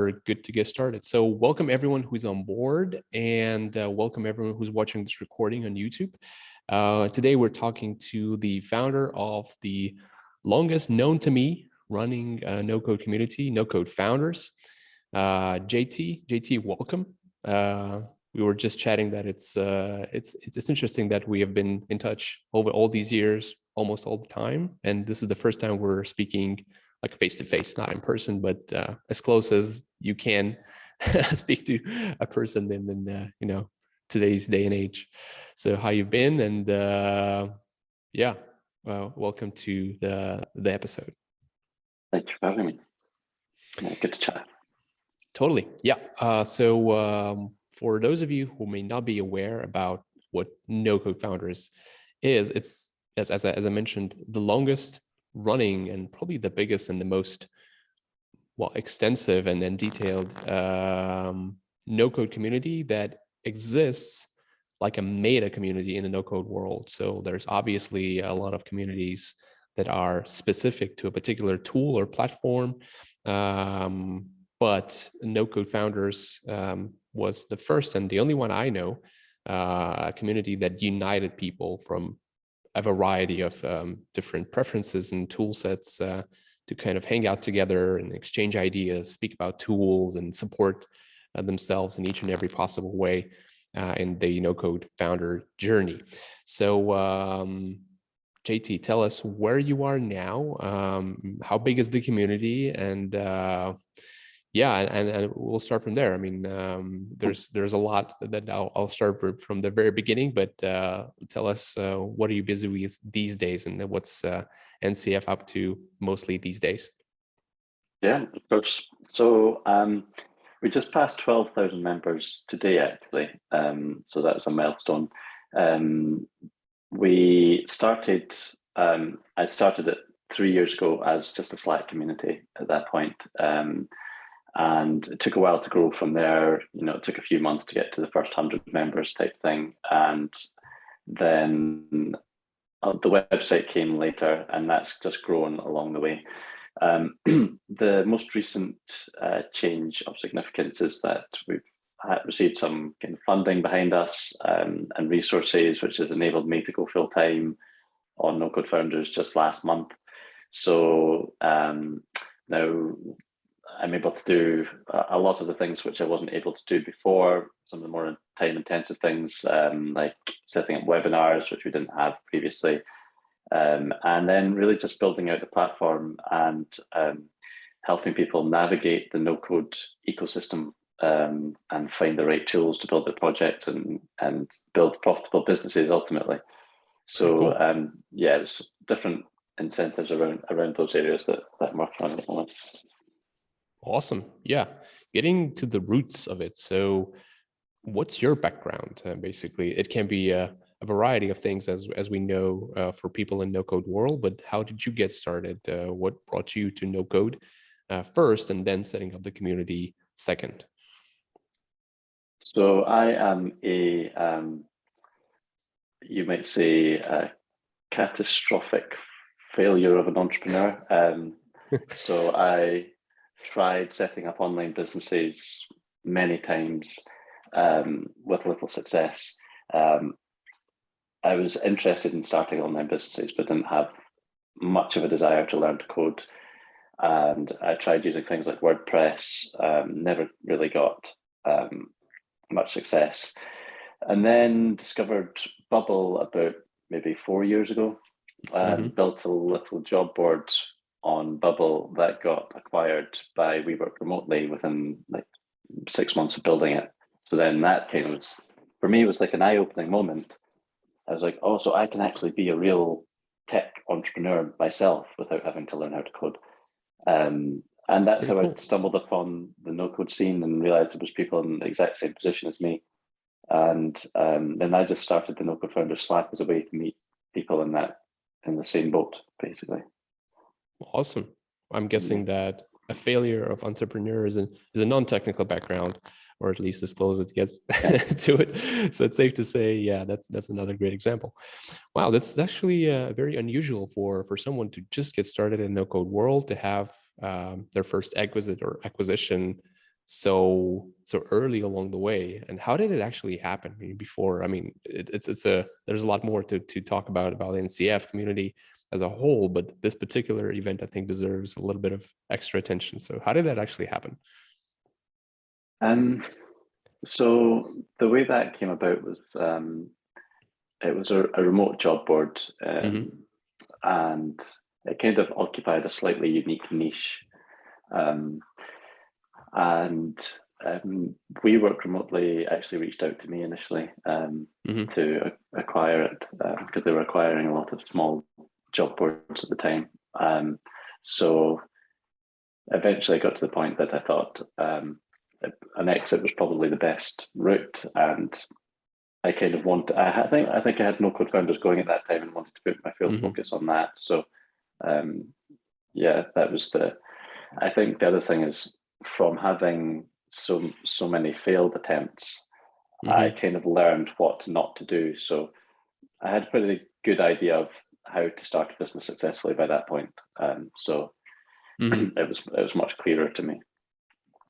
we're good to get started. So welcome everyone who's on board, and welcome everyone who's watching this recording on YouTube. Today we're talking to the founder of the longest known to me running no-code community, No-Code Founders, JT. JT, welcome. We were just chatting that it's interesting that we have been in touch over all these years, almost all the time, and this is the first time we're speaking like face to face, not in person, but as close as you can speak to a person in today's day and age. So how you've been, and welcome to the episode. Thank you for having me. Good to chat. Totally. Yeah. So for those of you who may not be aware about what No-Code Founders is, it's as I mentioned, the longest running and probably the biggest and the most extensive and detailed no-code community that exists like a meta community in the no-code world. So there's obviously a lot of communities that are specific to a particular tool or platform, but No-Code Founders was the first and the only one I know, a community that united people from a variety of different preferences and tool sets to kind of hang out together and exchange ideas, speak about tools, and support themselves in each and every possible way in the no-code founder journey. So JT, tell us where you are now, how big is the community, and and we'll start from there. I mean, there's a lot that I'll start from the very beginning, but tell us what are you busy with these days, and what's NCF up to mostly these days? Yeah, of course. So we just passed 12,000 members today, actually. So that was a milestone. We started. I started it 3 years ago as just a Slack community at that point. And it took a while to grow from there. It took a few months to get to the first 100 members type thing. And then the website came later, and that's just grown along the way. The most recent change of significance is that we've received some kind of funding behind us and resources, which has enabled me to go full time on No-Code Founders just last month. So now I'm able to do a lot of the things which I wasn't able to do before, some of the more time-intensive things, like setting up webinars, which we didn't have previously, and then really just building out the platform and helping people navigate the no-code ecosystem and find the right tools to build their projects and build profitable businesses ultimately. So cool. There's different incentives around those areas that I'm working on at the moment. Awesome. Yeah. Getting to the roots of it. So what's your background? Basically, it can be a variety of things as we know for people in no-code world, but how did you get started? What brought you to no-code first, and then setting up the community second? So I am you might say, a catastrophic failure of an entrepreneur. So I tried setting up online businesses many times with little success. I was interested in starting online businesses, but didn't have much of a desire to learn to code. And I tried using things like WordPress, never really got much success. And then discovered Bubble about maybe 4 years ago. Built a little job board on Bubble that got acquired by WeWork Remotely within like 6 months of building it. So then that kind of for me was like an eye-opening moment. I was like, oh, so I can actually be a real tech entrepreneur myself without having to learn how to code. And that's how I stumbled upon the no-code scene and realized there was people in the exact same position as me. And then I just started the No-Code Founders Slack as a way to meet people in the same boat, basically. Awesome. I'm guessing that a failure of entrepreneurs is a non-technical background, or at least as close as it gets to it. So it's safe to say, yeah, that's another great example. Wow, that's actually very unusual for someone to just get started in no-code world to have their first acquisition so early along the way? And how did it actually happen? I mean, before, I mean, there's a lot more to talk about the NCF community as a whole, but this particular event I think deserves a little bit of extra attention. So how did that actually happen? So the way that came about was it was a remote job board, and it kind of occupied a slightly unique niche. And We Work Remotely actually reached out to me initially to acquire it because they were acquiring a lot of small job boards at the time. So eventually I got to the point that I thought an exit was probably the best route, and I kind of I think I had no co-founders going at that time and wanted to put my full focus on that. So yeah, that was I think the other thing is, from having so many failed attempts, I kind of learned what not to do. So I had a pretty good idea of how to start a business successfully by that point. So it was much clearer to me.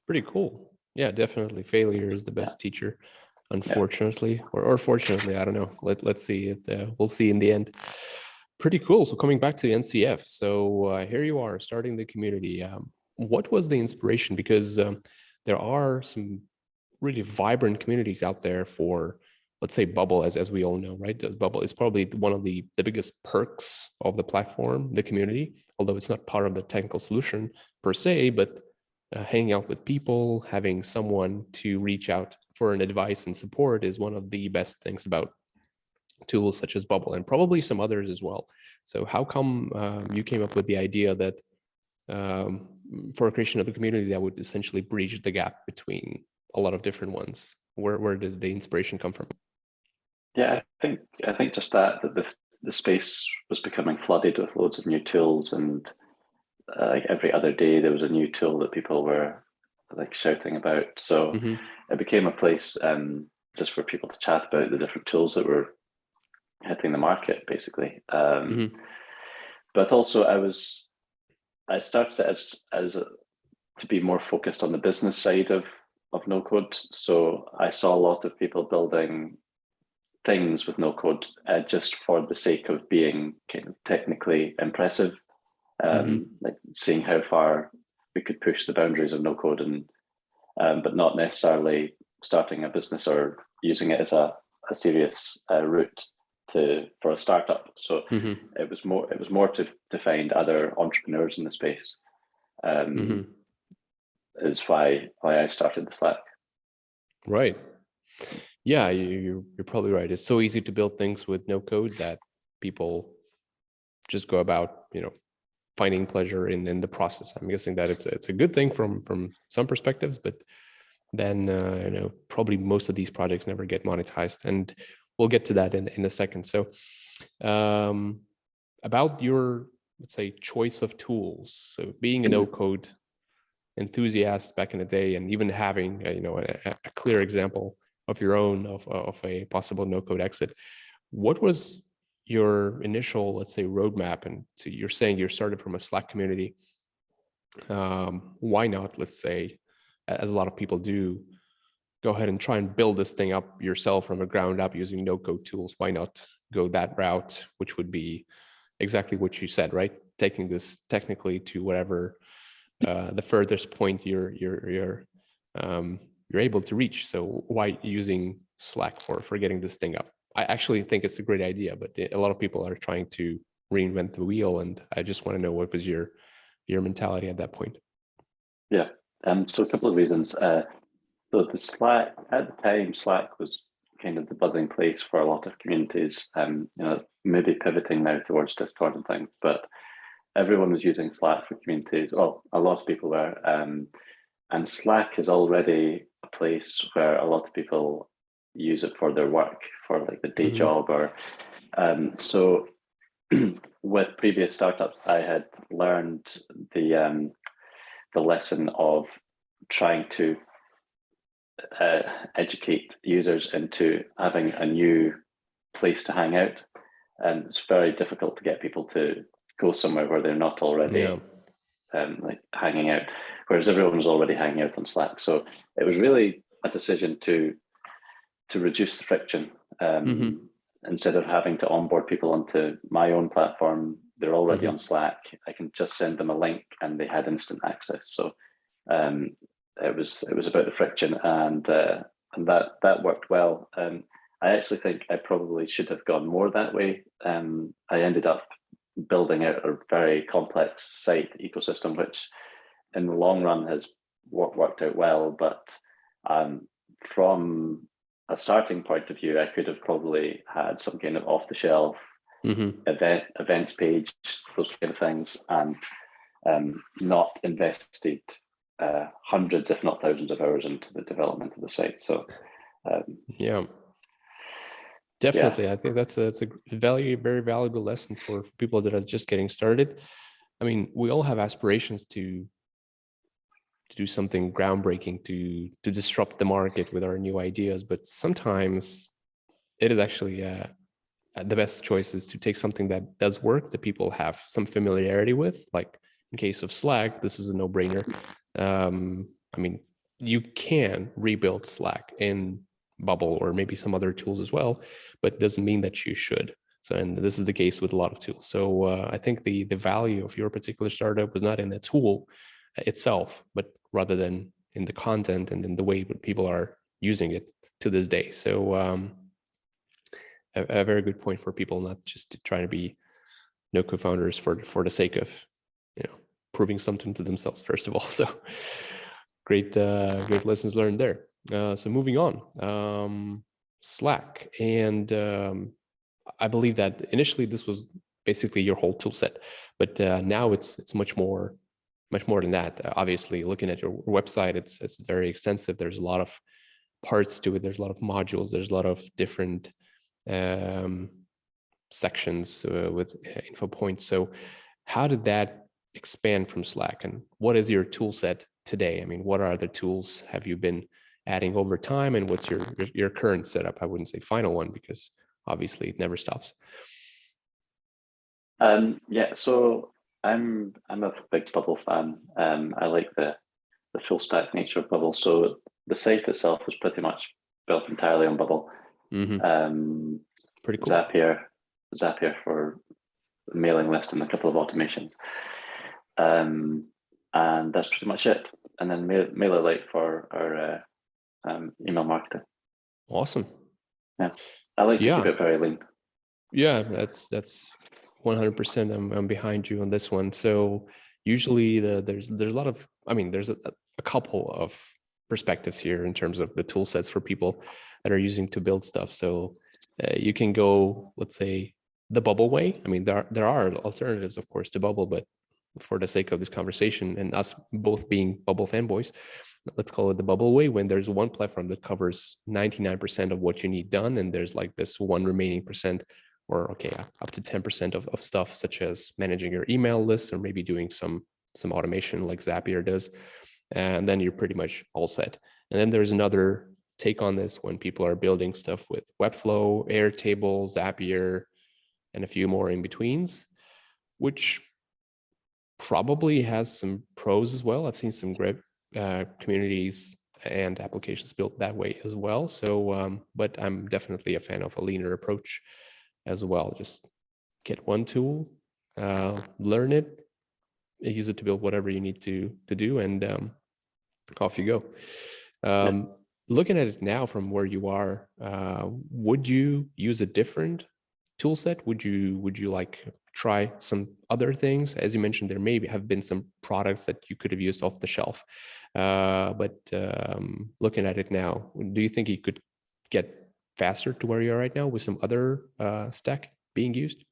Pretty cool. Yeah, definitely. Failure is the best teacher, unfortunately, or fortunately, I don't know. Let's see it. We'll see in the end. Pretty cool. So coming back to the NCF, so here you are starting the community. What was the inspiration? Because there are some really vibrant communities out there for, let's say, Bubble, as we all know, right? Bubble is probably one of the biggest perks of the platform, the community, although it's not part of the technical solution per se, but hanging out with people, having someone to reach out for an advice and support is one of the best things about tools such as Bubble, and probably some others as well. So how come you came up with the idea that for a creation of a community that would essentially bridge the gap between a lot of different ones? Where did the inspiration come from? Yeah, I think just that the space was becoming flooded with loads of new tools, and like every other day there was a new tool that people were like shouting about. So it became a place just for people to chat about the different tools that were hitting the market, basically. But also I started as to be more focused on the business side of no code. So I saw a lot of people building things with no code just for the sake of being kind of technically impressive, like seeing how far we could push the boundaries of no code, and but not necessarily starting a business or using it as a serious route for a startup. So it was more to find other entrepreneurs in the space. Is why I started the Slack. Right. Yeah, you're probably right. It's so easy to build things with no code that people just go about, finding pleasure in the process. I'm guessing that it's a good thing from some perspectives, but then probably most of these projects never get monetized, and we'll get to that in a second. So about your, let's say, choice of tools. So being a no code enthusiast back in the day, and even having a clear example of your own of a possible no code exit, what was your initial, let's say, roadmap? And so you're saying you started from a Slack community. Why not, let's say, as a lot of people do, go ahead and try and build this thing up yourself from the ground up using no code tools? Why not go that route, which would be exactly what you said, right? Taking this technically to whatever the furthest point you're able to reach. So why using Slack for getting this thing up? I actually think it's a great idea, but a lot of people are trying to reinvent the wheel, and I just want to know, what was your mentality at that point? Yeah. So a couple of reasons. So the Slack at the time, Slack was kind of the buzzing place for a lot of communities. Maybe pivoting now towards Discord and things, but everyone was using Slack for communities. Well, a lot of people were, and Slack is already a place where a lot of people use it for their work, for like the day job, or so. With previous startups, I had learned the lesson of trying to educate users into having a new place to hang out, and it's very difficult to get people to go somewhere where they're not already like hanging out, whereas everyone was already hanging out on Slack. So it was really a decision to reduce the friction. Instead of having to onboard people onto my own platform, they're already on Slack. I can just send them a link and they had instant access. So it was about the friction, and that worked well. I actually think I probably should have gone more that way. I ended up building out a very complex site ecosystem, which in the long run has worked out well. But from a starting point of view, I could have probably had some kind of off-the-shelf events page, those kind of things, and not invested hundreds, if not thousands, of hours into the development of the site. So yeah, definitely. Yeah. I think that's a very valuable lesson for people that are just getting started. I mean, we all have aspirations to do something groundbreaking, to disrupt the market with our new ideas, but sometimes it is actually the best choice is to take something that does work, that people have some familiarity with. Like in case of Slack, this is a no-brainer. I mean, you can rebuild Slack in Bubble or maybe some other tools as well, but it doesn't mean that you should. So, and this is the case with a lot of tools. So I think the value of your particular startup was not in the tool itself, but rather than in the content and in the way people are using it to this day. So a very good point for people not just trying to be co-founders for the sake of, proving something to themselves first of all. So great lessons learned there. So moving on, Slack, and I believe that initially this was basically your whole tool set, but now it's much more than that. Obviously, looking at your website, it's very extensive. There's a lot of parts to it. There's a lot of modules. There's a lot of different sections with info points. So how did that expand from Slack, and what is your tool set today? I mean, what are the tools have you been adding over time, and what's your current setup? I wouldn't say final one, because obviously it never stops. Yeah, so I'm a big Bubble fan. I like the full stack nature of Bubble. So the site itself was pretty much built entirely on Bubble. Pretty cool. Zapier for the mailing list and a couple of automations. And that's pretty much it. And then MailerLite for our email marketing. Awesome. Yeah, I like to keep it very lean. Yeah, that's 100%. I'm behind you on this one. So usually there's a lot of, I mean, there's a couple of perspectives here in terms of the tool sets for people that are using to build stuff. So you can go, let's say, the Bubble way. I mean, there are alternatives, of course, to Bubble, but for the sake of this conversation and us both being Bubble fanboys, let's call it the Bubble way, when there's one platform that covers 99% of what you need done, and there's like this one remaining percent, or up to 10% of stuff, such as managing your email list or maybe doing some automation like Zapier does, and then you're pretty much all set. And then there's another take on this when people are building stuff with Webflow, Airtable, Zapier, and a few more in betweens, which probably has some pros as well. I've seen some great communities and applications built that way as well. So, but I'm definitely a fan of a leaner approach as well. Just get one tool, learn it, use it to build whatever you need to do, and off you go. Looking at it now from where you are, would you use a different tool set? Would you like try some other things? As you mentioned, there may have been some products that you could have used off the shelf, but looking at it now, do you think you could get faster to where you are right now with some other stack being used?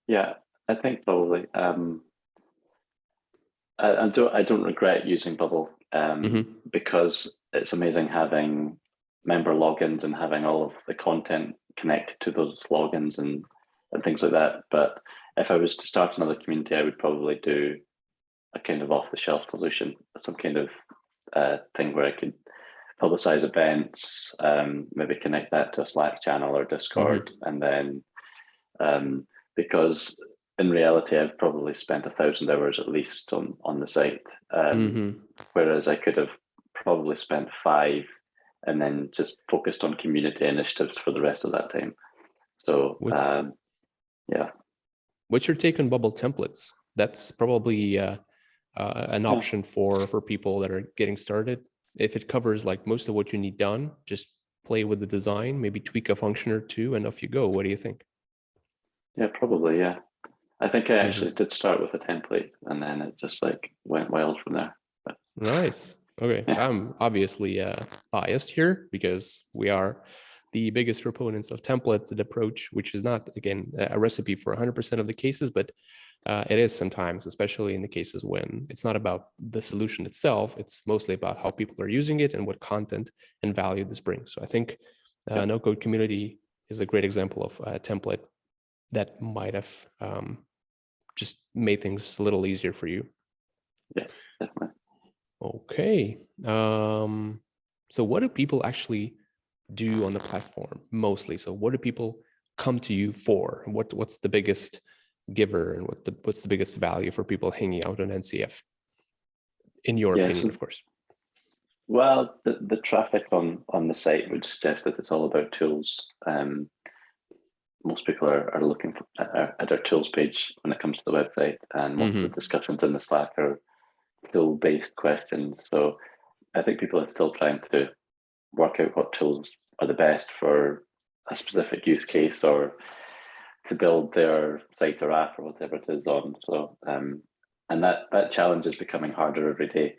Yeah, I think probably. I don't regret using Bubble because it's amazing having member logins and having all of the content connected to those logins and things like that. But if I was to start another community, I would probably do a kind of off-the-shelf solution, some kind of thing where I could publicize events, maybe connect that to a Slack channel or Discord, and then because in reality, I've probably spent 1,000 hours at least on the site, Mm-hmm. whereas I could have probably spent 5 and then just focused on community initiatives for the rest of that time. So What, yeah. what's your take on bubble templates? That's probably an Yeah. option for people that are getting started. If it covers like most of what you need done, just play with the design, maybe tweak a function or two, and off you go. What do you think? Yeah, probably. Yeah. I think I Mm-hmm. actually did start with a template and then it just like went wild from there. But Nice. Okay. yeah, I'm obviously biased here because we are the biggest proponents of templated approach, which is not, again, a recipe for 100% of the cases, but it is sometimes, especially in the cases when it's not about the solution itself. It's mostly about how people are using it and what content and value this brings. So I think yeah, no code community is a great example of a template that might have just made things a little easier for you. yeah, definitely. Okay. So what do people actually do on the platform mostly? So what do people come to you for? What's the biggest giver and what's the biggest value for people hanging out on NCF, in your Yes. opinion, of course? Well, the traffic on the site would suggest that it's all about tools. Most people are looking at our tools page when it comes to the website, and most of the discussions in the Slack are tool-based questions. So I think people are still trying to work out what tools are the best for a specific use case or to build their site or app or whatever it is on. So and that challenge is becoming harder every day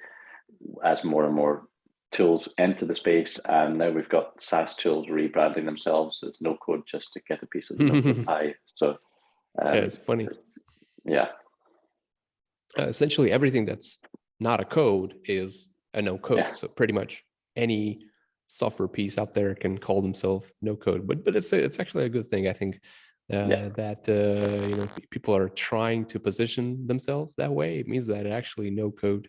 as more and more tools enter the space. And now we've got SaaS tools rebranding themselves as no code just to get a piece of the no code pie. So Yeah, it's funny. yeah. Essentially, everything that's not a code is a no code. Yeah. So pretty much any software piece out there can call themselves no code. But it's actually a good thing, I think, that people are trying to position themselves that way. It means that actually no code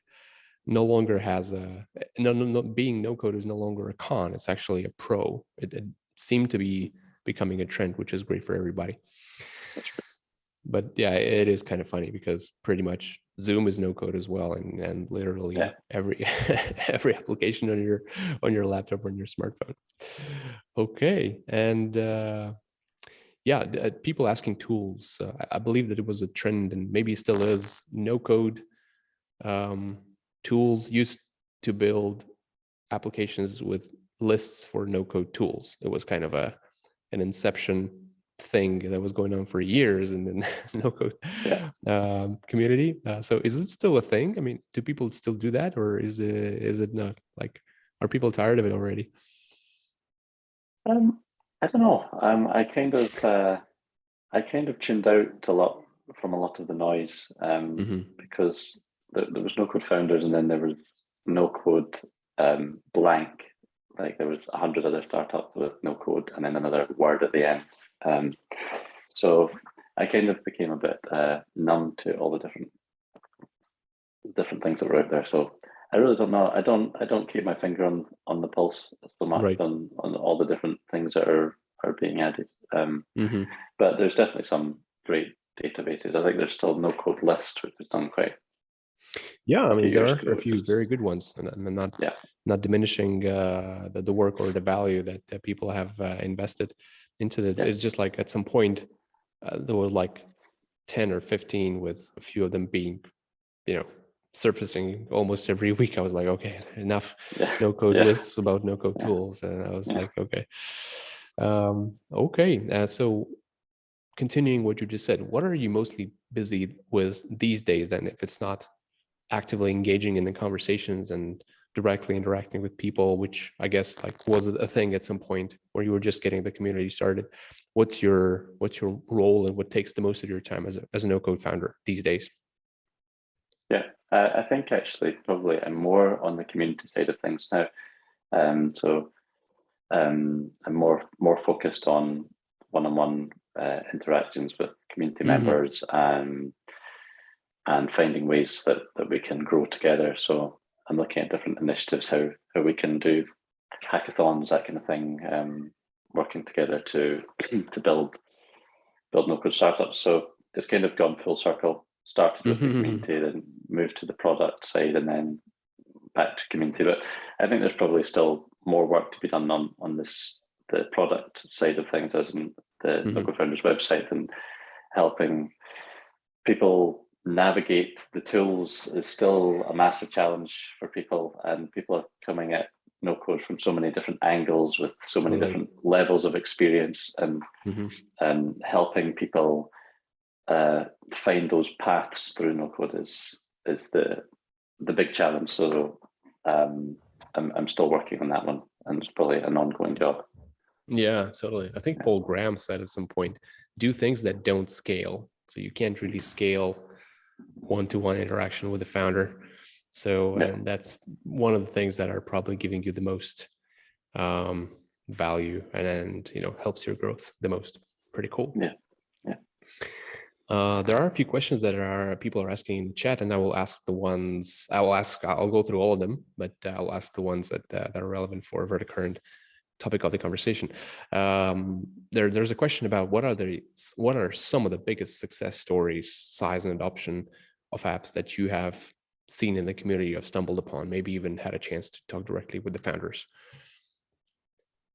no longer has a no being no code is no longer a con. It's actually a pro. It seemed to be becoming a trend, which is great for everybody. That's right. But yeah, it is kind of funny because pretty much Zoom is no code as well, and literally Yeah. every every application on your laptop or on your smartphone. Okay, and yeah, people asking tools. I believe that it was a trend, and maybe still is. No code tools used to build applications with lists for no code tools. It was kind of an inception thing that was going on for years in the no code community. So is it still a thing? I mean, do people still do that, or is it not? Like, are people tired of it already? I don't know. I kind of tuned out a lot from a lot of the noise because there was no code founders, and then there was no code blank. Like there was 100 other startups with no code, and then another word at the end. So I kind of became a bit numb to all the different things that were out there. So I really don't know. I don't keep my finger on the pulse so much Right. on all the different things that are being added. Mm-hmm. But there's definitely some great databases. I think there's still no code list, which was done quite Yeah, I a few mean, there years are ago. a few very good ones, and I'm Yeah, not diminishing the work or the value that people have invested into it. yeah, It's just like at some point there was like 10 or 15, with a few of them being, surfacing almost every week. I was like, okay, enough yeah, no code yeah, lists about no code yeah, tools, and I was yeah. like, okay, okay. So continuing what you just said, what are you mostly busy with these days then, if it's not actively engaging in the conversations and directly interacting with people, which I guess like was a thing at some point where you were just getting the community started? What's your role, and what takes the most of your time as a no code founder these days? Yeah. I think actually probably I'm more on the community side of things now. So I'm more focused on one-on-one interactions with community Mm-hmm. members and finding ways that we can grow together. So I'm looking at different initiatives, how we can do hackathons, that kind of thing, working together to build no code startups. So it's kind of gone full circle. Started with the Mm-hmm. community, then moved to the product side, and then back to community. But I think there's probably still more work to be done on the product side of things, as in the Mm-hmm. No-Code Founders website, and helping people navigate the tools is still a massive challenge for people, and people are coming at no code from so many different angles with so many Totally. different levels of experience, and helping people find those paths through no code is the big challenge. So I'm still working on that one, and it's probably an ongoing job. Yeah, totally. I think Paul Graham said at some point, do things that don't scale. So you can't really scale one-to-one interaction with the founder. So, and that's one of the things that are probably giving you the most value and helps your growth the most. Pretty cool. Yeah. There are a few questions that people are asking in the chat, and I will ask the ones I'll go through all of them, but I'll ask the ones that are relevant for the current topic of the conversation. There's a question about what are some of the biggest success stories, size and adoption of apps that you have seen in the community, have stumbled upon, maybe even had a chance to talk directly with the founders.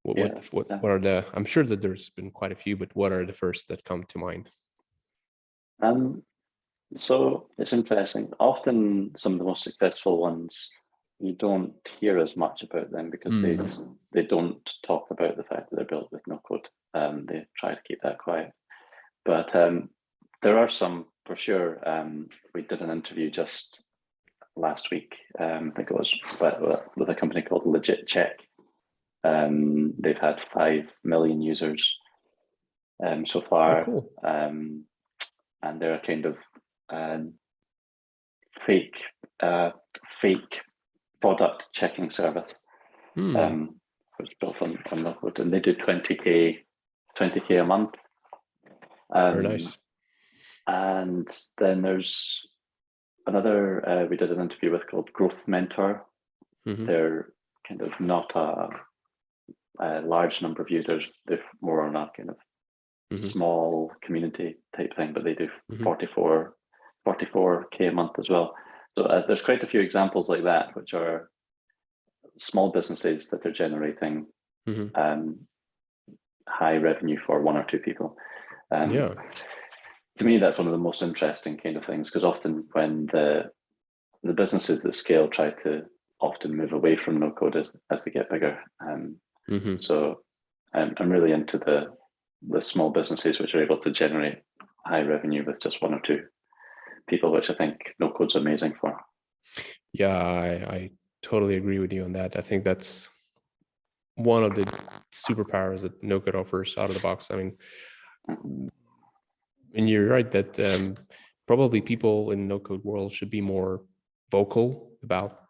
What are the, I'm sure that there's been quite a few, but what are the first that come to mind? So it's interesting. Often some of the most successful ones, you don't hear as much about them because they don't talk about the fact that they're built with no code. They try to keep that quiet. But there are some for sure. We did an interview just last week, I think it was, with a company called Legit Check. They've had 5 million users so far. Oh, cool. And they're a kind of fake product checking service. It's built on no code, and they do 20K a month. Very nice. And then there's another we did an interview with called Growth Mentor. They're kind of not a large number of users. They're more on a kind of small community type thing, but they do 44K a month as well. So there's quite a few examples like that, which are small businesses that are generating high revenue for 1 or 2 people. To me, that's one of the most interesting kind of things, because often when the businesses that scale try to often move away from no code as they get bigger. So I'm really into the small businesses which are able to generate high revenue with just 1 or 2 people, which I think no code's amazing for. Yeah, I totally agree with you on that. I think that's one of the superpowers that no code offers out of the box. I mean, and you're right that probably people in no code world should be more vocal about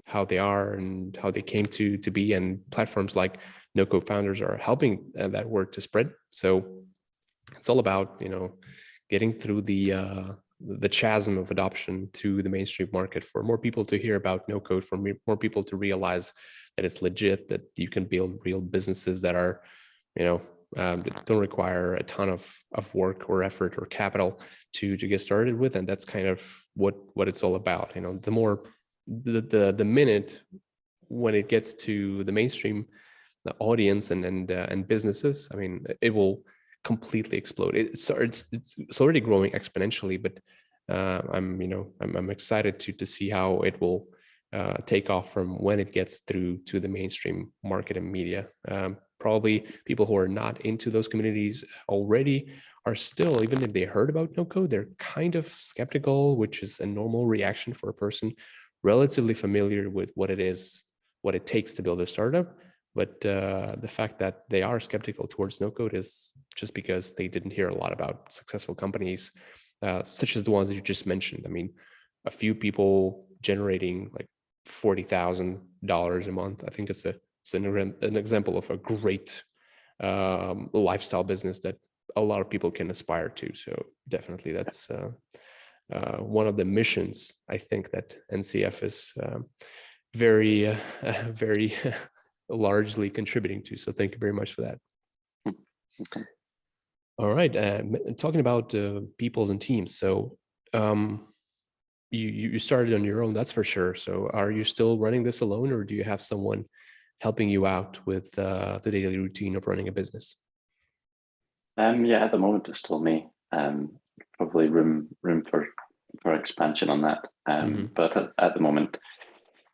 how they are and how they came to be, and platforms like No Code Founders are helping that word to spread. So it's all about getting through the chasm of adoption to the mainstream market, for more people to hear about no code, for more people to realize that it's legit, that you can build real businesses that are that don't require a ton of work or effort or capital to get started with. And that's kind of what it's all about. The more the minute when it gets to the mainstream, the audience and businesses, I mean, it will completely explode. It's already growing exponentially, but I'm excited to see how it will take off from when it gets through to the mainstream market and media. Probably people who are not into those communities already are still, even if they heard about no code, they're kind of skeptical, which is a normal reaction for a person relatively familiar with what it is, what it takes to build a startup. But the fact that they are skeptical towards no code is just because they didn't hear a lot about successful companies, such as the ones that you just mentioned. I mean, a few people generating like $40,000 a month. I think it's an example of a great lifestyle business that a lot of people can aspire to. So definitely that's one of the missions I think that NCF is very largely contributing to. So thank you very much for that. All right. Talking about peoples and teams. So you started on your own, that's for sure. So are you still running this alone, or do you have someone helping you out with the daily routine of running a business? Yeah, at the moment it's still me. Probably room for expansion on that. Hmm. But at the moment,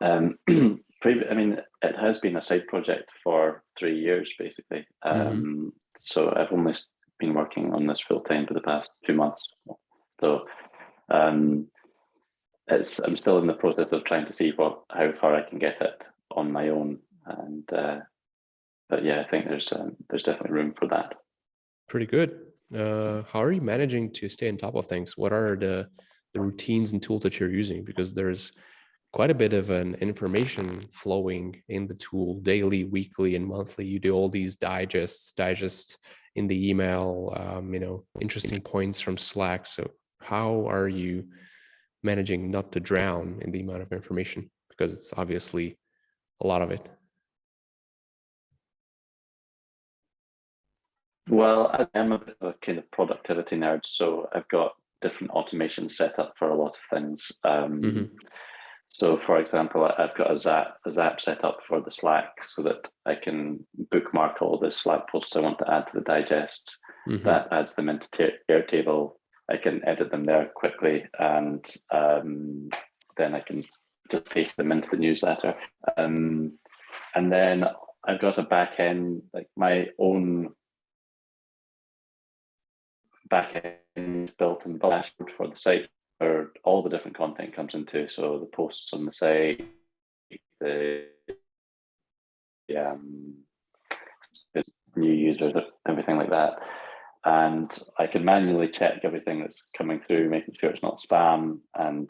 um, I mean, it has been a side project for 3 years basically. Hmm. So I've only been working on this full time for the past 2 months. So um, I'm still in the process of trying to see how far I can get it on my own. And but yeah, I think there's definitely room for that. Pretty good. How are you managing to stay on top of things? What are the routines and tools that you're using? Because there's quite a bit of an information flowing in the tool daily, weekly, and monthly. You do all these digest in the email, interesting points from Slack. So how are you managing not to drown in the amount of information? Because it's obviously a lot of it. Well, I am a bit of a kind of productivity nerd, so I've got different automations set up for a lot of things. Hmm. So, for example, I've got a Zap set up for the Slack so that I can bookmark all the Slack posts I want to add to the digest. Hmm. That adds them into Airtable. I can edit them there quickly, and then I can just paste them into the newsletter. And then I've got a back end, like my own back end built in dashboard for the site where all the different content comes into. So the posts on the site, the um, new users, everything like that. And I can manually check everything that's coming through, making sure it's not spam, and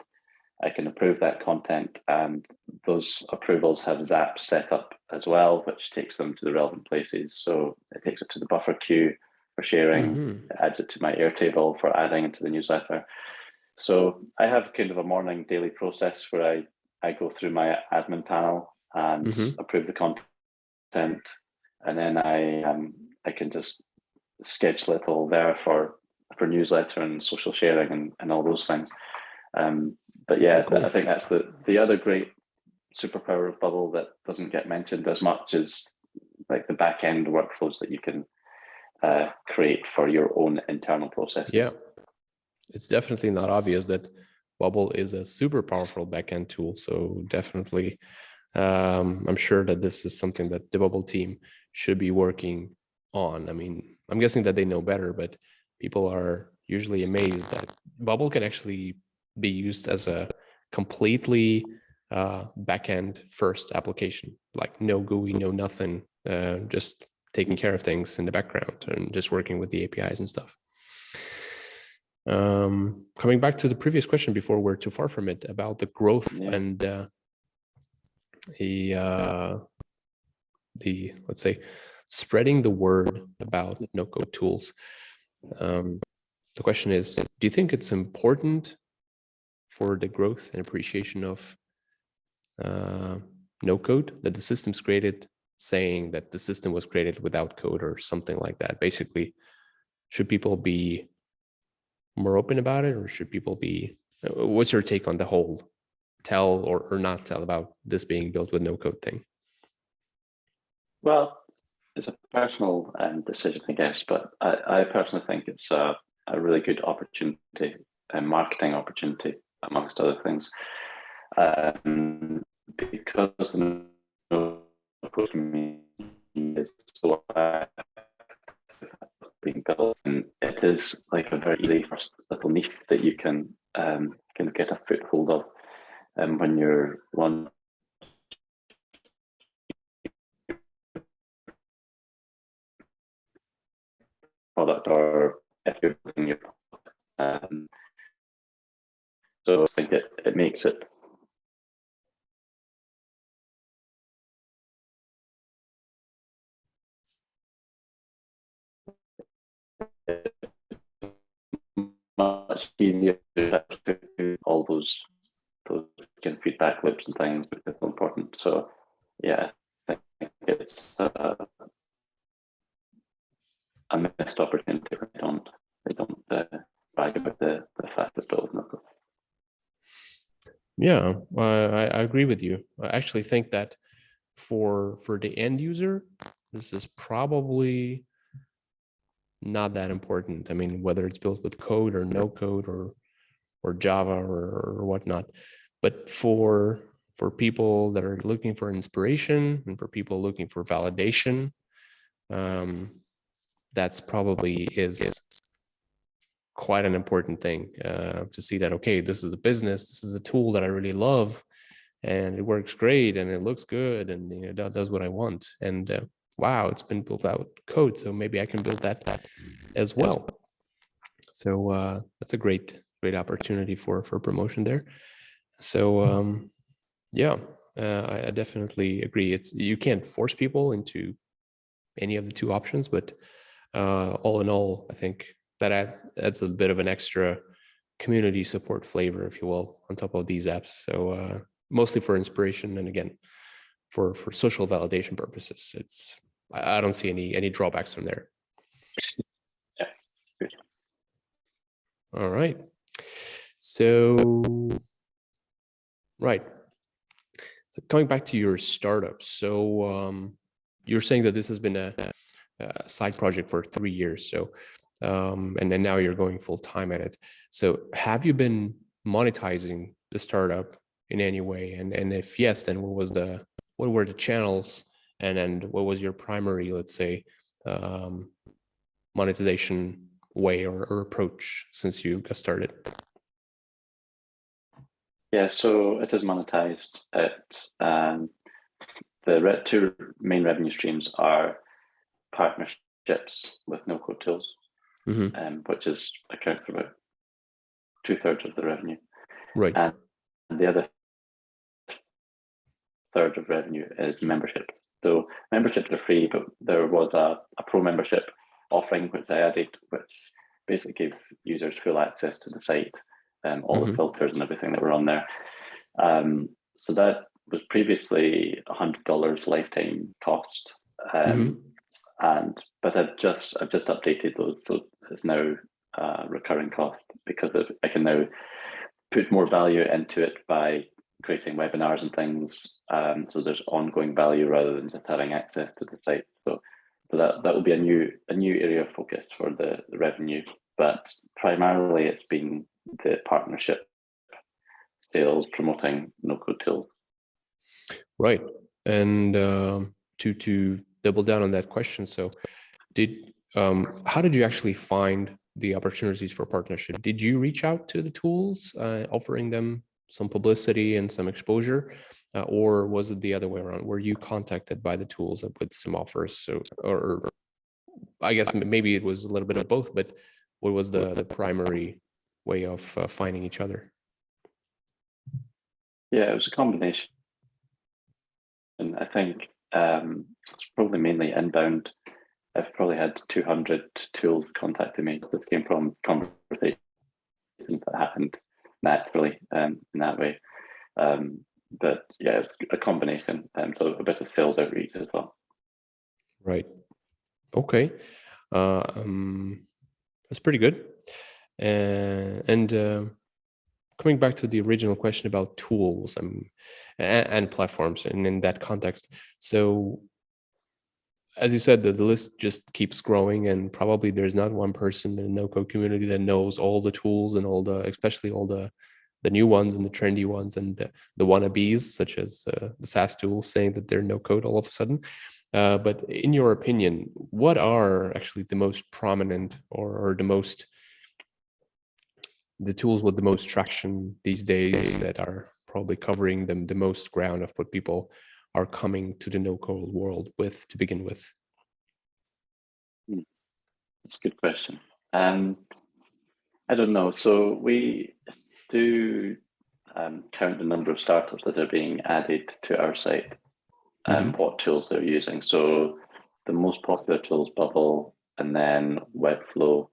I can approve that content. And those approvals have Zap set up as well, which takes them to the relevant places. So it takes it to the buffer queue for sharing, Hmm. it adds it to my Airtable for adding into the newsletter. So I have kind of a morning daily process where I go through my admin panel and Hmm. approve the content, and then I can just schedule it all there for newsletter and social sharing and all those things. Um, but Very yeah, I cool. think that's the other great superpower of Bubble that doesn't get mentioned as much as like the back end workflows that you can create for your own internal Yeah, processes. it's definitely not obvious that Bubble is a super powerful backend tool. So definitely, I'm sure that this is something that the Bubble team should be working on. I mean, I'm guessing that they know better, but people are usually amazed that Bubble can actually be used as a completely backend first application, like no GUI, no nothing, just taking care of things in the background and just working with the APIs and stuff. Coming back to the previous question before we're too far from it about the growth Yeah. and the let's say spreading the word about no code tools. The question is, do you think it's important for the growth and appreciation of no code that the system's created, saying that the system was created without code or something like that? Basically, should people be more open about it, or should people be, what's your take on the whole tell or not tell about this being built with no code thing? Well, it's a personal decision, I guess, but I personally think it's a really good opportunity, a marketing opportunity, amongst other things, because the community is so being built, and it is like a very easy first little niche that you can kind of get a foothold of when you're launching product or if you're building your so I think it makes it much easier to do all those kind of feedback loops and things, which is important. So yeah, I think it's a missed opportunity right Yeah, I agree with you. I actually think that for the end user, this is probably not that important. I mean, whether it's built with code or no code or Java or whatnot, but for people that are looking for inspiration and for people looking for validation, that's probably is quite an important thing to see that, okay, this is a business, this is a tool that I really love, and it works great and it looks good, and that does what I want. And wow, it's been built out code, so maybe I can build that as well. So that's a great opportunity for promotion there. So yeah, I definitely agree. You can't force people into any of the two options, but all in all, I think that adds a bit of an extra community support flavor, if you will, on top of these apps. So mostly for inspiration, and again, for social validation purposes. I don't see any drawbacks from there. Yeah, good. All right. So right. So coming back to your startup, so you're saying that this has been a side project for 3 years. So and then now you're going full time at it. So have you been monetizing the startup in any way? And if yes, then what were the channels, and what was your primary, let's say, monetization way or approach since you got started? Yeah, so it is monetized at the two main revenue streams are partnerships with no-code tools, which is account for about 2/3 of the revenue. Right. And the other third of revenue is membership. So memberships are free, but there was a pro membership offering which I added, which basically gave users full access to the site, all the filters and everything that were on there. So that was previously $100 lifetime cost, but I've just updated those, so it's now recurring cost, because I can now put more value into it by creating webinars and things. So there's ongoing value rather than just having access to the site. So that will be a new area of focus for the revenue. But primarily, it's been the partnership sales promoting no-code tools. Right. And to double down on that question, so how did you actually find the opportunities for partnership? Did you reach out to the tools, offering them some publicity and some exposure, or was it the other way around? Were you contacted by the tools with some offers? So, or I guess maybe it was a little bit of both, but what was the primary way of finding each other? Yeah, it was a combination. And I think it's probably mainly inbound. I've probably had 200 tools contacting me that came from conversations that happened naturally in that way. But yeah, it's a combination, so a bit of sales outreach as well. Right. Okay. That's pretty good. And coming back to the original question about tools and platforms, and in that context, so as you said, the list just keeps growing, and probably there's not one person in the no-code community that knows all the tools and especially all the new ones and the trendy ones and the wannabes, such as the SaaS tools saying that they're no code all of a sudden. But in your opinion, what are actually the most prominent or the tools with the most traction these days that are probably covering the most ground of what people are coming to the no-code world with to begin with? That's a good question. I don't know. So we do count the number of startups that are being added to our site and what tools they're using. So the most popular tools, Bubble, and then Webflow,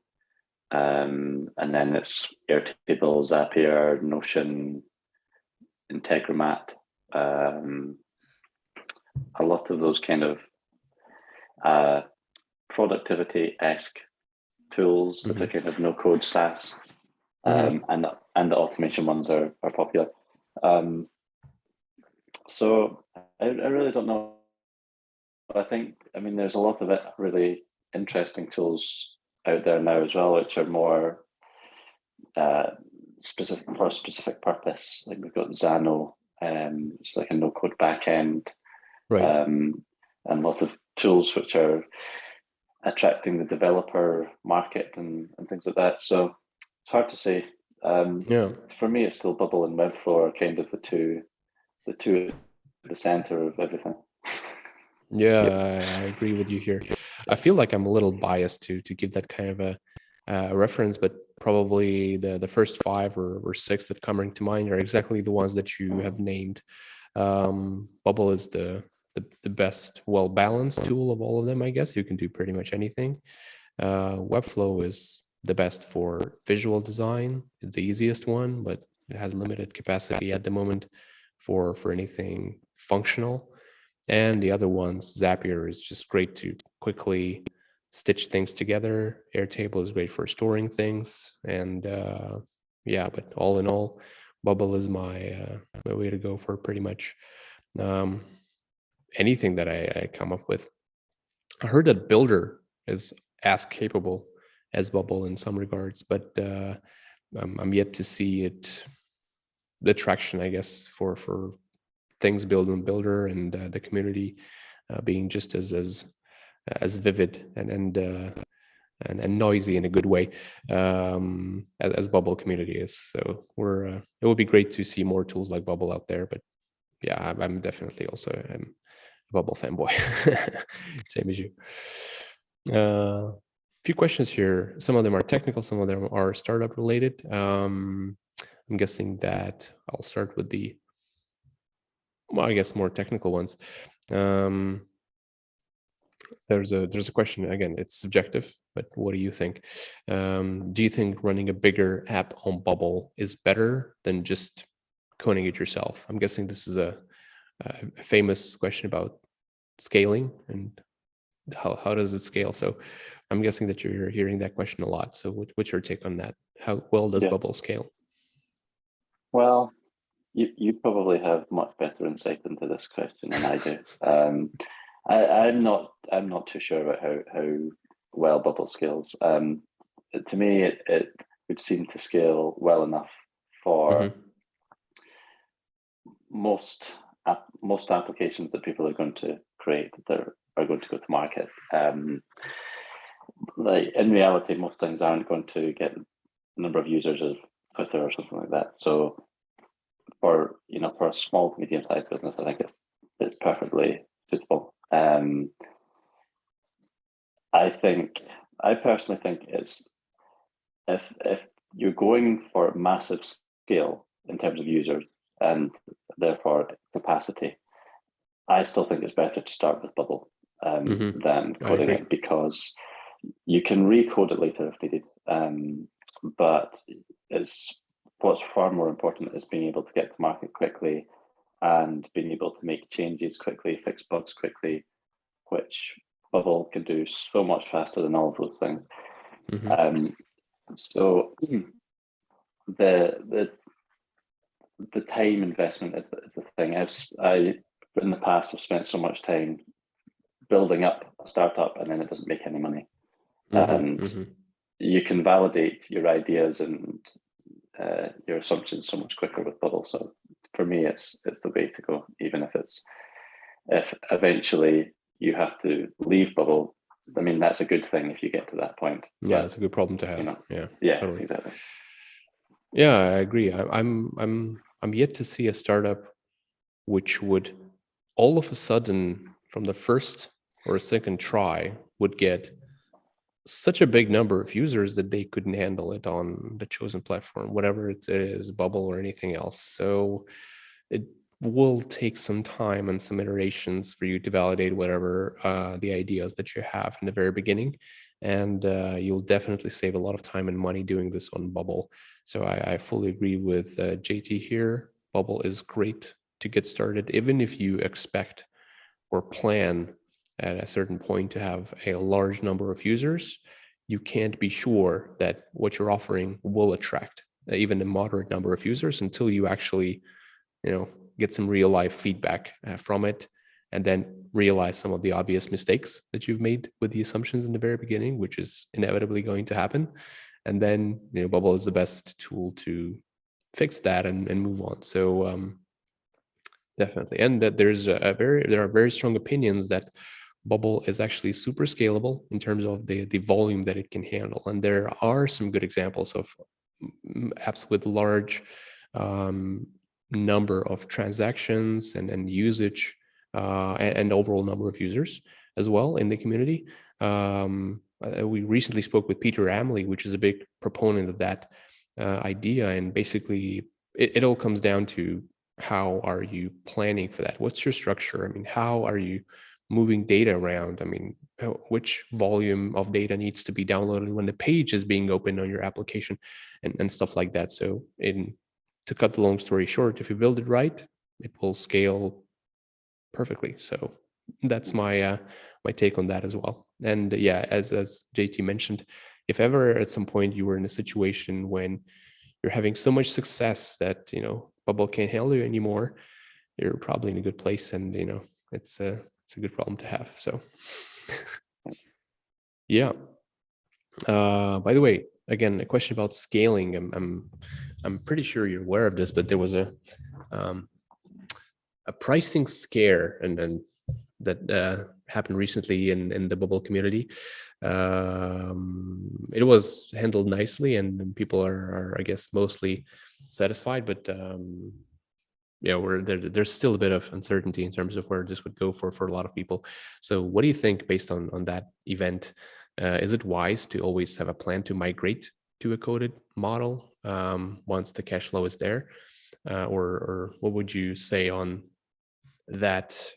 and then it's Airtable, Zapier, Notion, Integromat, a lot of those kind of productivity-esque tools that are kind of no-code SaaS, and the automation ones are popular. So I really don't know. I mean, there's a lot of really interesting tools out there now as well, which are more uh, specific for a specific purpose. Like we've got Xano, it's like a no-code backend, Right. and a lot of tools which are attracting the developer market and things like that. So it's hard to say. Yeah. For me, it's still Bubble and Webflow are kind of the two at the center of everything. Yeah, I agree with you here. I feel like I'm a little biased to give that kind of a reference, but probably the first five or six that coming to mind are exactly the ones that you have named. Bubble is the best, well-balanced tool of all of them, I guess. You can do pretty much anything. Webflow is the best for visual design. It's the easiest one, but it has limited capacity at the moment for anything functional. And the other ones, Zapier is just great to quickly stitch things together. Airtable is great for storing things. And yeah, but all in all, Bubble is my way to go for pretty much anything that I come up with. I heard that Builder is as capable as Bubble in some regards, but I'm yet to see the traction, I guess, for things built on Builder and the community being just as vivid and noisy in a good way as Bubble community is. So it would be great to see more tools like Bubble out there. But yeah, I'm definitely also a Bubble fanboy, same as you. Few questions here. Some of them are technical, some of them are startup related. I'm guessing that I'll start with I guess more technical ones. There's a question, again, it's subjective, but what do you think? Do you think running a bigger app on Bubble is better than just coding it yourself? I'm guessing this is a famous question about scaling and how does it scale? So I'm guessing that you're hearing that question a lot. So what's your take on that? How well does Bubble scale? Well, you probably have much better insight into this question than I do. I'm not too sure about how well Bubble scales. To me, it would seem to scale well enough for most applications that people are going to create that are going to go to market. Like in reality, most things aren't going to get the number of users of Twitter or something like that. So for a small to medium sized business, I think it's perfectly suitable. I personally think it's if you're going for massive scale in terms of users and therefore capacity, I still think it's better to start with Bubble than coding it, because you can recode it later if needed. But what's far more important is being able to get to market quickly and being able to make changes quickly, fix bugs quickly, which Bubble can do so much faster than all of those things. So the time investment is the thing. I in the past have spent so much time building up a startup and then it doesn't make any money. And you can validate your ideas and your assumptions so much quicker with Bubble. So for me, it's the way to go, even if eventually you have to leave Bubble. I mean, that's a good thing if you get to that point. Yeah, it's a good problem to have. Yeah, totally. Exactly. Yeah, I agree. I'm yet to see a startup which would all of a sudden, from the first or second try, would get such a big number of users that they couldn't handle it on the chosen platform, whatever it is, Bubble or anything else. So it will take some time and some iterations for you to validate whatever the ideas that you have in the very beginning. And you'll definitely save a lot of time and money doing this on Bubble. So I fully agree with JT here. Bubble is great to get started, even if you expect or plan at a certain point to have a large number of users. You can't be sure that what you're offering will attract even a moderate number of users until you actually get some real life feedback from it, and then realize some of the obvious mistakes that you've made with the assumptions in the very beginning, which is inevitably going to happen. And then, Bubble is the best tool to fix that and move on. So definitely. And that there are very strong opinions that Bubble is actually super scalable in terms of the volume that it can handle. And there are some good examples of apps with large number of transactions and usage and overall number of users as well in the community. We recently spoke with Peter Amley, which is a big proponent of that idea. And basically, it all comes down to, how are you planning for that? What's your structure? I mean, how are you moving data around? I mean, which volume of data needs to be downloaded when the page is being opened on your application, and stuff like that. So to cut the long story short, if you build it right, it will scale perfectly. So that's my my take on that as well. And yeah, as JT mentioned, if ever at some point you were in a situation when you're having so much success that Bubble can't handle you anymore, you're probably in a good place, and it's a good problem to have. So yeah. By the way, again, a question about scaling. I'm pretty sure you're aware of this, but there was a pricing scare and that happened recently in the Bubble community. It was handled nicely, and people are I guess mostly satisfied, but there's still a bit of uncertainty in terms of where this would go for a lot of people. So what do you think based on that event? Is it wise to always have a plan to migrate to a coded model once the cash flow is there? Or what would you say on that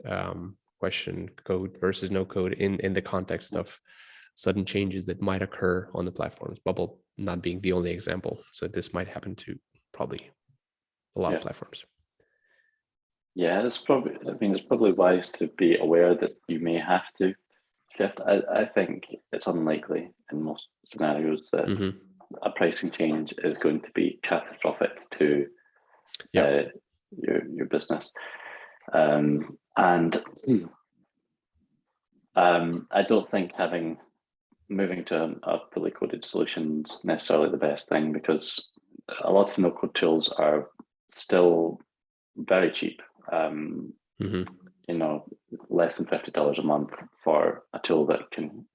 question, code versus no code, in the context of sudden changes that might occur on the platforms, Bubble not being the only example? So this might happen to probably a lot of platforms. Yeah, it's probably wise to be aware that you may have to shift. I think it's unlikely in most scenarios that a pricing change is going to be catastrophic to your business. And I don't think moving to a fully coded solution is necessarily the best thing, because a lot of no-code tools are still very cheap. Less than $50 a month for a tool that can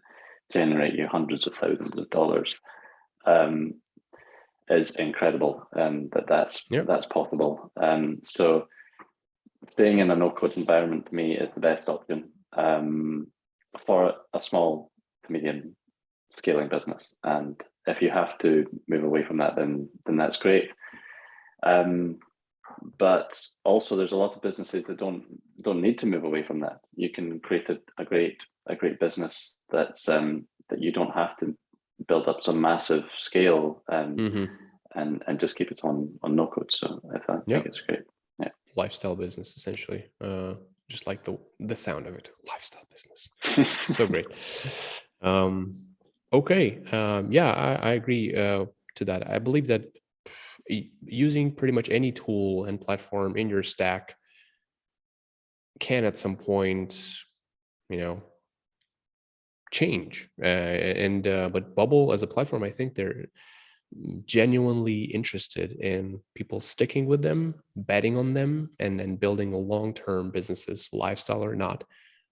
generate you hundreds of thousands of dollars is incredible, and that's possible. So staying in a no-code environment to me is the best option for a small to medium scaling business. And if you have to move away from that, then that's great. But also, there's a lot of businesses that don't need to move away from that. You can create a great business that's that you don't have to build up some massive scale and just keep it on no code. So I think it's great. Yeah, lifestyle business essentially. Just like the sound of it, lifestyle business. So great. Okay. I agree to that. I believe that using pretty much any tool and platform in your stack can at some point, change. But Bubble as a platform, I think they're genuinely interested in people sticking with them, betting on them, and building a long-term businesses, lifestyle or not,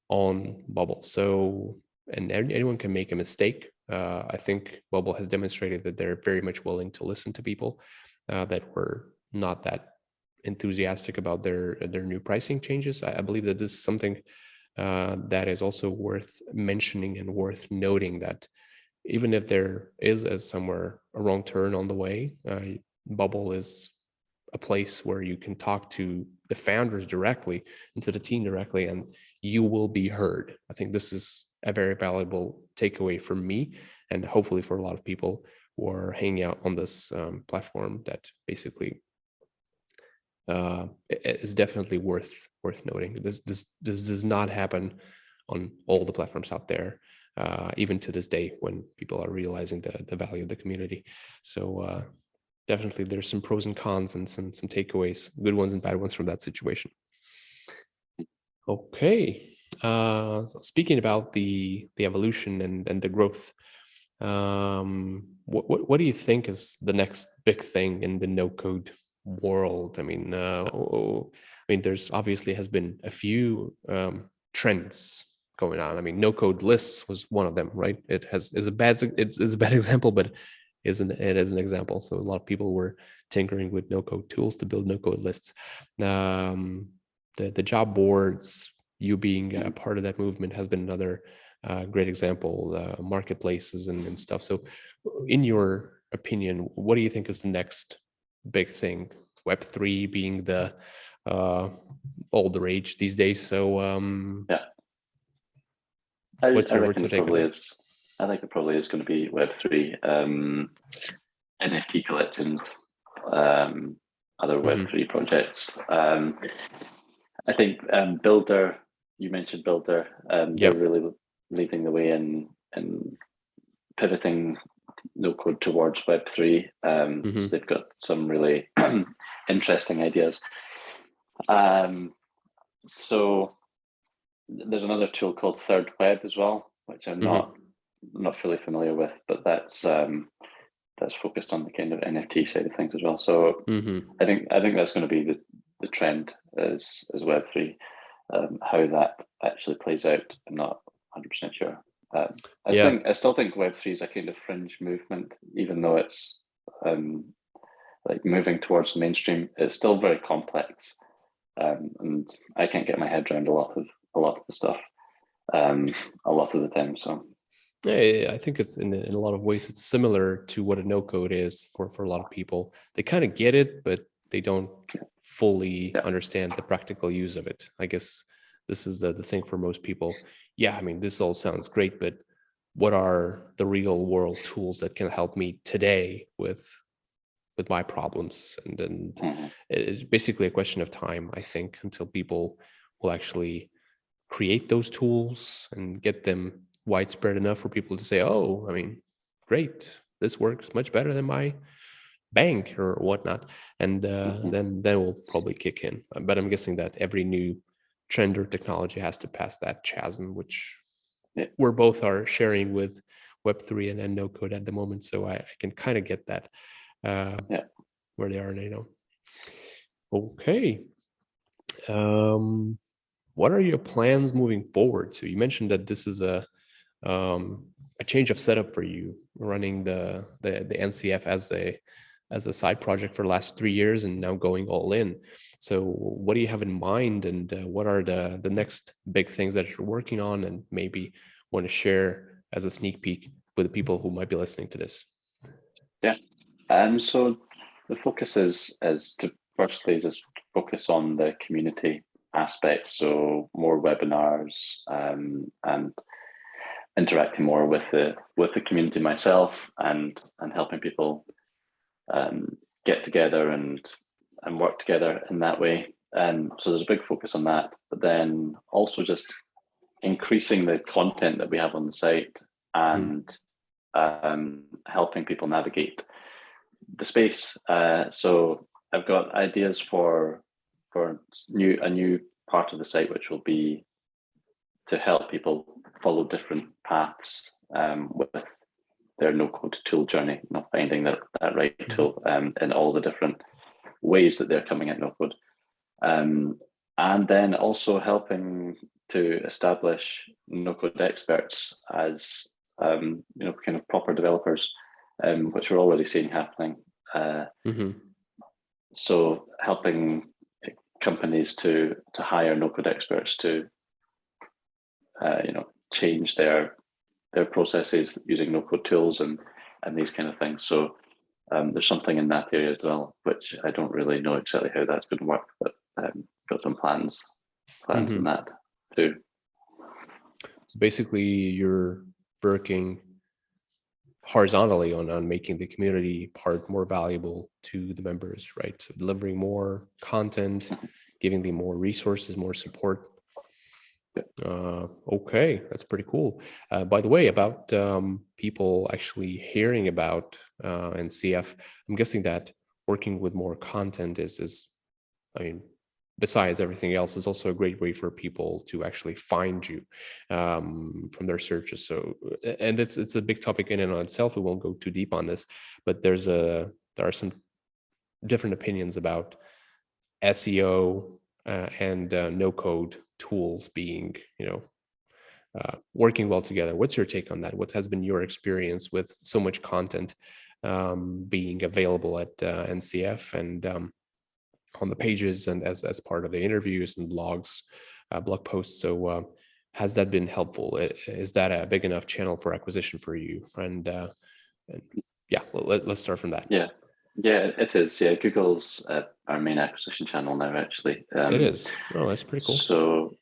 on Bubble. So, and anyone can make a mistake. I think Bubble has demonstrated that they're very much willing to listen to people that were not that enthusiastic about their new pricing changes. I believe that this is something that is also worth mentioning and worth noting, that even if there is somewhere a wrong turn on the way, Bubble is a place where you can talk to the founders directly and to the team directly, and you will be heard. I think this is a very valuable takeaway for me, and hopefully for a lot of people who are hanging out on this platform, that basically is definitely worth noting. This does not happen on all the platforms out there, even to this day, when people are realizing the value of the community. So definitely there's some pros and cons and some takeaways, good ones and bad ones from that situation. Okay. Speaking about the evolution and the growth, what do you think is the next big thing in the no code world? I mean, there's obviously has been a few trends going on. I mean, no code lists was one of them, right? It's a bad example, but it is an example. So a lot of people were tinkering with no code tools to build no code lists. The job boards, you being a part of that movement, has been another great example. Marketplaces and stuff. So, in your opinion, what do you think is the next big thing? Web3 being the all the rage these days. So, yeah, what's I your reckon it take on probably that? is. I think it probably is going to be Web3, NFT collections, other Web3 projects. I think Builder, you mentioned Builder, they're Yeah. really leading the way in pivoting no code towards Web3. So they've got some really interesting ideas. So there's another tool called Third Web as well, which I'm not fully familiar with, but that's focused on the kind of NFT side of things as well. So I think that's going to be the trend as Web3. How that actually plays out, I'm not 100% sure. I still think Web3 is a kind of fringe movement, even though it's like moving towards the mainstream. It's still very complex, and I can't get my head around a lot of the stuff a lot of the time. So yeah, I think it's in a lot of ways it's similar to what a no code is for a lot of people. They kind of get it, but they don't fully understand the practical use of it. I guess this is the thing for most people. Yeah, I mean, this all sounds great, but what are the real world tools that can help me today with my problems? And then it's basically a question of time, I think, until people will actually create those tools and get them widespread enough for people to say, oh, I mean, great, this works much better than my bank or whatnot. And then will probably kick in. But I'm guessing that every new trend or technology has to pass that chasm, which we're both are sharing with Web3 and no code at the moment. So I can kind of get that where they are now. Okay. What are your plans moving forward? So you mentioned that this is a change of setup for you, running the NCF as a side project for the last 3 years and now going all in. So what do you have in mind, and what are the next big things that you're working on, and maybe want to share as a sneak peek with the people who might be listening to this? Yeah. So the focus is to firstly just focus on the community aspect. So more webinars and interacting more with the community myself, and helping people get together and work together in that way. So there's a big focus on that, but then also just increasing the content that we have on the site and helping people navigate the space. So I've got ideas for a new part of the site, which will be to help people follow different paths with their no-code tool journey, finding that right tool in all the different ways that they're coming at no-code. And then also helping to establish no-code experts as kind of proper developers, which we're already seeing happening. So helping companies to hire no-code experts to change their processes using no-code tools and these kind of things. So there's something in that area as well, which I don't really know exactly how that's going to work, but got some plans in that too. So basically, you're working horizontally on making the community part more valuable to the members, right? So delivering more content, giving them more resources, more support. Okay, that's pretty cool. By the way, about people actually hearing about NCF, I'm guessing that working with more content is, I mean, besides everything else, is also a great way for people to actually find you from their searches. So, and it's a big topic in and on itself. We won't go too deep on this, but there are some different opinions about SEO and no code tools being, working well together. What's your take on that? What has been your experience with so much content being available at NCF and on the pages and as part of the interviews and blogs, blog posts? So has that been helpful? Is that a big enough channel for acquisition for you? And yeah, let's start from that. Yeah, it is. Yeah, Google's our main acquisition channel now, actually. It is. Oh, that's pretty cool. So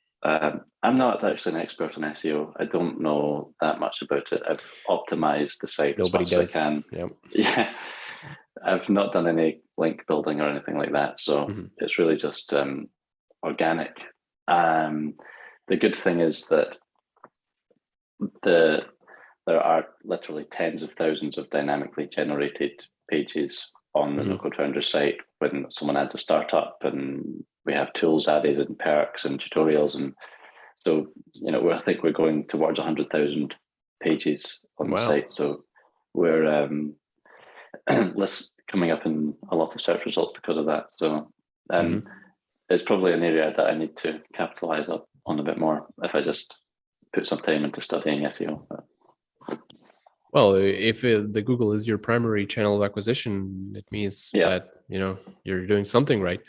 I'm not actually an expert on SEO. I don't know that much about it. I've optimized the site Nobody as much as I can. Yep. Yeah, I've not done any link building or anything like that. So it's really just organic. The good thing is that there are literally tens of thousands of dynamically generated pages on the No Code Founders site when someone adds a startup, and we have tools added and perks and tutorials. And so, I think we're going towards 100,000 pages on the site. So we're coming up in a lot of search results because of that. So it's probably an area that I need to capitalize on a bit more if I just put some time into studying SEO. Well, if the Google is your primary channel of acquisition, it means that you're doing something right,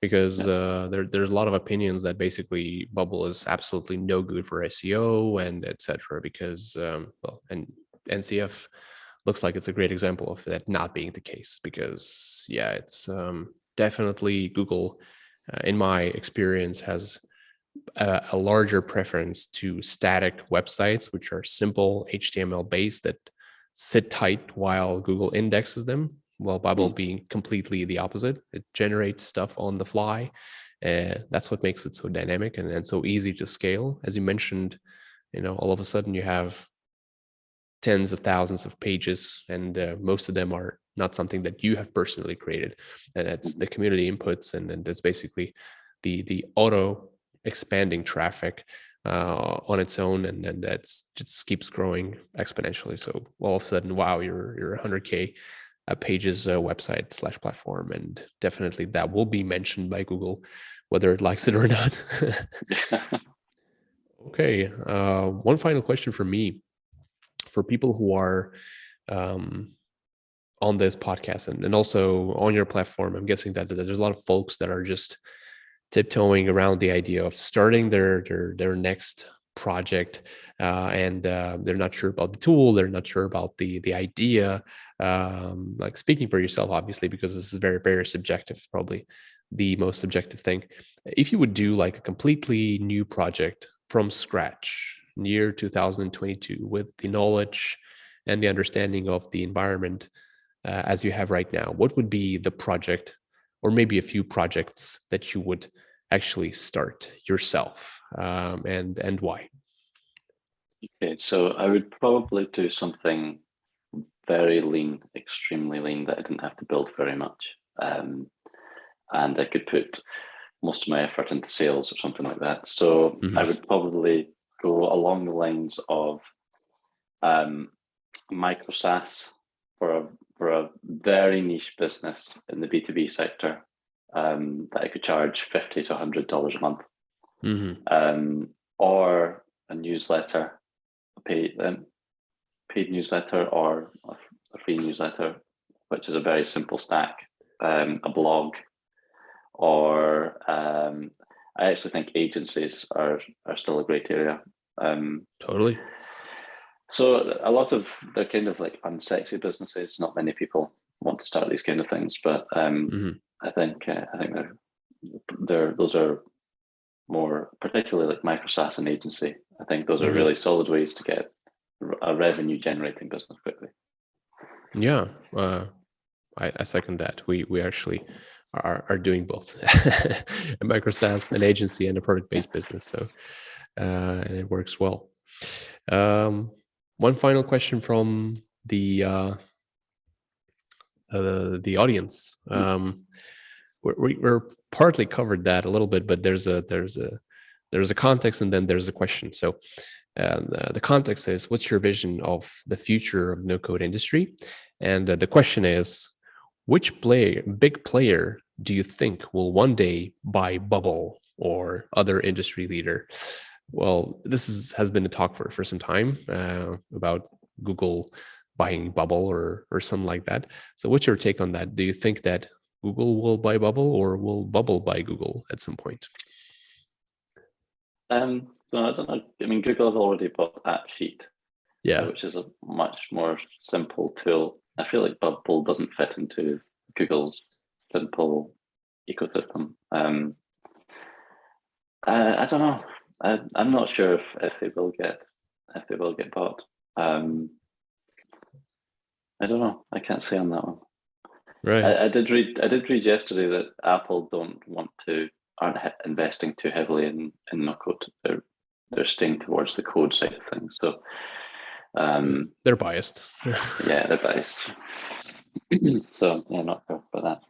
because there's a lot of opinions that basically Bubble is absolutely no good for SEO and etc. Because and NCF looks like it's a great example of that not being the case, because it's definitely Google, in my experience, has a larger preference to static websites, which are simple HTML based that sit tight while Google indexes them, while Bubble being completely the opposite. It generates stuff on the fly. That's what makes it so dynamic and so easy to scale. As you mentioned, all of a sudden you have tens of thousands of pages, and most of them are not something that you have personally created, and it's the community inputs, and that's basically the auto expanding traffic on its own, and that's just keeps growing exponentially. So all of a sudden, wow, you're 100K pages website / platform, and definitely that will be mentioned by Google, whether it likes it or not. Okay, one final question for me, for people who are on this podcast and also on your platform. I'm guessing that there's a lot of folks that are just tiptoeing around the idea of starting their next project, and they're not sure about the tool, they're not sure about the idea. Like, speaking for yourself, obviously, because this is very, very subjective, probably the most subjective thing. If you would do like a completely new project from scratch, year 2022, with the knowledge and the understanding of the environment as you have right now, what would be the project, or maybe a few projects, that you would actually start yourself, and why? Okay, so I would probably do something very lean, extremely lean, that I didn't have to build very much. And I could put most of my effort into sales or something like that. So I would probably go along the lines of micro SaaS for a very niche business in the B2B sector, that I could charge $50 to $100 a month, or a newsletter, a paid newsletter, or a free newsletter, which is a very simple stack, a blog, or I actually think agencies are still a great area. Totally. So a lot of, they're kind of like unsexy businesses. Not many people want to start these kind of things, but I think those are more, particularly like micro SaaS and agency. I think those are really solid ways to get a revenue generating business quickly. Yeah, I second that. We actually are doing both, a micro SaaS, an agency, and a product based business. So and it works well. One final question from the the audience. We're partly covered that a little bit, but there's a context and then there's a question. So the context is, what's your vision of the future of no code industry? And the question is, which big player do you think will one day buy Bubble or other industry leader? Well, this has been a talk for some time about Google buying Bubble or something like that. So what's your take on that? Do you think that Google will buy Bubble, or will Bubble buy Google at some point? So I don't know. I mean, Google have already bought AppSheet, Yeah, which is a much more simple tool. I feel like Bubble doesn't fit into Google's simple ecosystem. I don't know. I'm not sure if they will get bought. I don't know. I can't say on that one. right. I did read yesterday that Apple aren't investing too heavily in no code. They're staying towards the code side of things. So They're biased. yeah, they're biased. So yeah, not sure about that.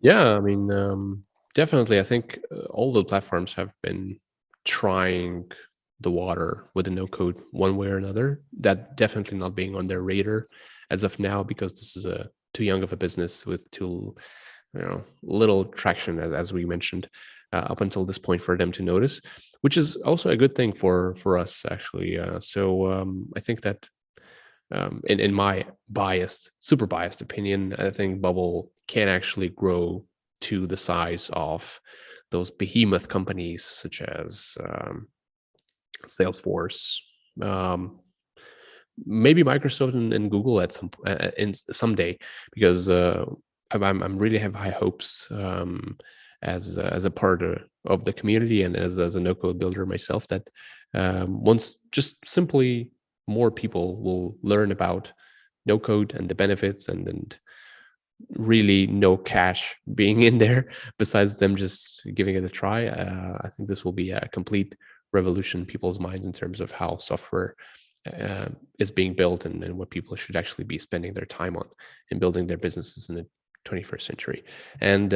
Yeah, I mean, definitely. I think all the platforms have been trying the water with the no code one way or another. That definitely not being on their radar as of now, because this is too young of a business with too little traction, as we mentioned, up until this point for them to notice, which is also a good thing for us actually. I think that in my super biased opinion, I think Bubble can actually grow to the size of those behemoth companies such as Salesforce, maybe Microsoft and Google at someday, because I'm really have high hopes as a part of the community and as a no code builder myself, that once just simply more people will learn about no code and the benefits, and really no cash being in there besides them just giving it a try. I think this will be a complete revolution in people's minds in terms of how software is being built, and what people should actually be spending their time on in building their businesses in the 21st century. And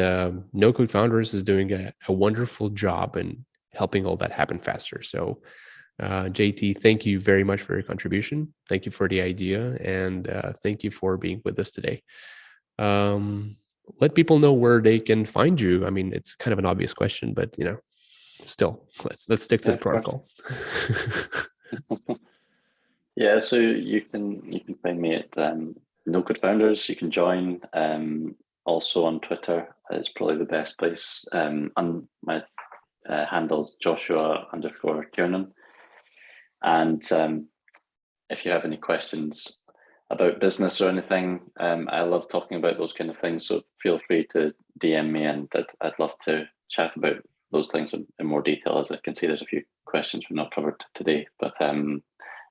No Code Founders is doing a wonderful job in helping all that happen faster. So JT, thank you very much for your contribution. Thank you for the idea, and thank you for being with us today. Let people know where they can find you. I mean, it's kind of an obvious question, but still, let's stick to the protocol. Yeah, so you can find me at No Code Founders. You can join. Also on Twitter is probably the best place. And my handle's Joshua_Tiernan. And if you have any questions about business or anything, I love talking about those kind of things. So feel free to DM me, and I'd love to chat about those things in more detail. As I can see, there's a few questions we've not covered today, but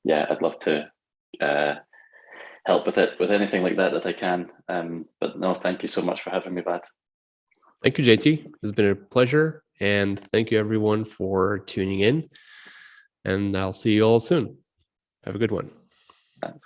yeah, I'd love to help with anything like that I can. But no, thank you so much for having me, Vlad. Thank you, JT. It's been a pleasure, and thank you everyone for tuning in. And I'll see you all soon. Have a good one. Thanks.